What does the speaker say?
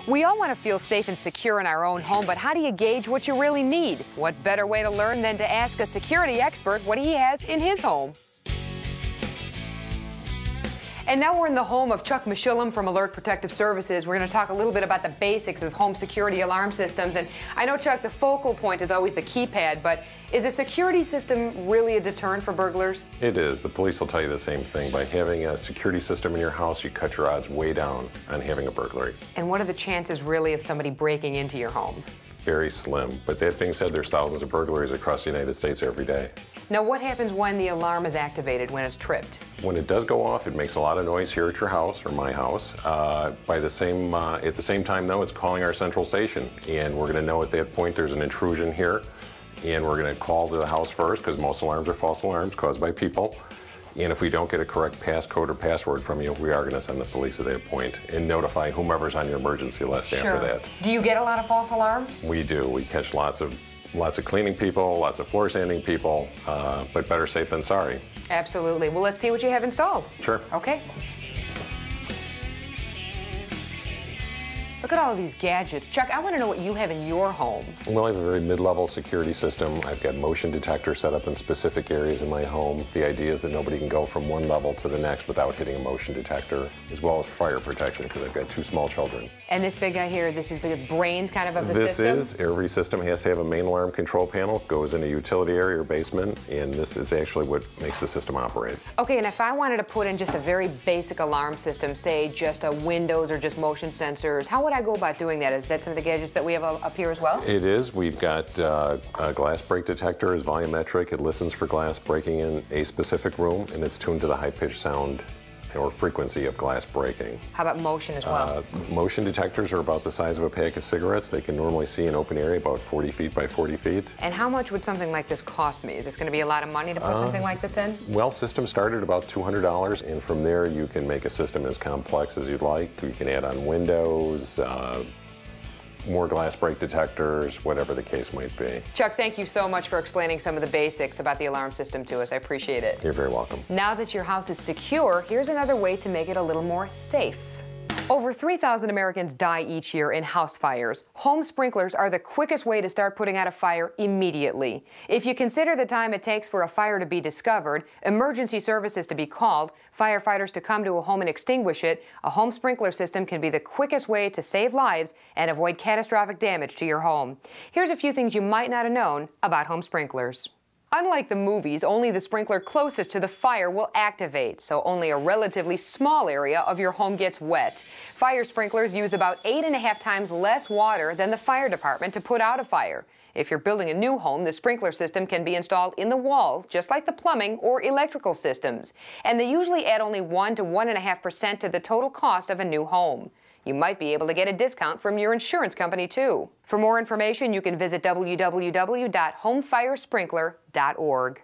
We all want to feel safe and secure in our own home, but how do you gauge what you really need? What better way to learn than to ask a security expert what he has in his home? And now we're in the home of Chuck Mishillam from Alert Protective Services. We're going to talk a little bit about the basics of home security alarm systems. And I know, Chuck, the focal point is always the keypad, but is a security system really a deterrent for burglars? It is. The police will tell you the same thing. By having a security system in your house, you cut your odds way down on having a burglary. And what are the chances really of somebody breaking into your home? Very slim. But that being said, there's thousands of burglaries across the United States every day. Now, what happens when the alarm is activated, when it's tripped? When it does go off, it makes a lot of noise here at your house or my house. At the same time, though, it's calling our central station, and we're going to know at that point there's an intrusion here, and we're going to call to the house first because most alarms are false alarms caused by people. And if we don't get a correct passcode or password from you, we are going to send the police at that point and notify whomever's on your emergency list after that. Do you get a lot of false alarms? We do. We catch lots of cleaning people, lots of floor sanding people, but better safe than sorry. Absolutely. Well, let's see what you have installed. Sure. Okay. Look at all of these gadgets. Chuck, I want to know what you have in your home. Well, I have a very mid-level security system. I've got motion detectors set up in specific areas in my home. The idea is that nobody can go from one level to the next without hitting a motion detector, as well as fire protection, because I've got 2 small children. And this big guy here, this is the brains kind of the system? This is. Every system has to have a main alarm control panel, goes in a utility area or basement, and this is actually what makes the system operate. Okay, and if I wanted to put in just a very basic alarm system, say just a windows or just motion sensors, how would I go about doing that? Is that some of the gadgets that we have up here as well? It is. We've got a glass break detector. Is volumetric. It listens for glass breaking in a specific room, and it's tuned to the high-pitched sound or frequency of glass breaking. How about motion as well? Motion detectors are about the size of a pack of cigarettes. They can normally see an open area about 40 feet by 40 feet. And how much would something like this cost me? Is this going to be a lot of money to put something like this in? Well, systems start at about $200, and from there you can make a system as complex as you'd like. You can add on windows, more glass break detectors, whatever the case might be. Chuck, thank you so much for explaining some of the basics about the alarm system to us. I appreciate it. You're very welcome. Now that your house is secure, here's another way to make it a little more safe. Over 3,000 Americans die each year in house fires. Home sprinklers are the quickest way to start putting out a fire immediately. If you consider the time it takes for a fire to be discovered, emergency services to be called, firefighters to come to a home and extinguish it, a home sprinkler system can be the quickest way to save lives and avoid catastrophic damage to your home. Here's a few things you might not have known about home sprinklers. Unlike the movies, only the sprinkler closest to the fire will activate, so only a relatively small area of your home gets wet. Fire sprinklers use about 8.5 times less water than the fire department to put out a fire. If you're building a new home, the sprinkler system can be installed in the wall, just like the plumbing or electrical systems. And they usually add only 1 to 1.5% to the total cost of a new home. You might be able to get a discount from your insurance company, too. For more information, you can visit www.homefiresprinkler.org.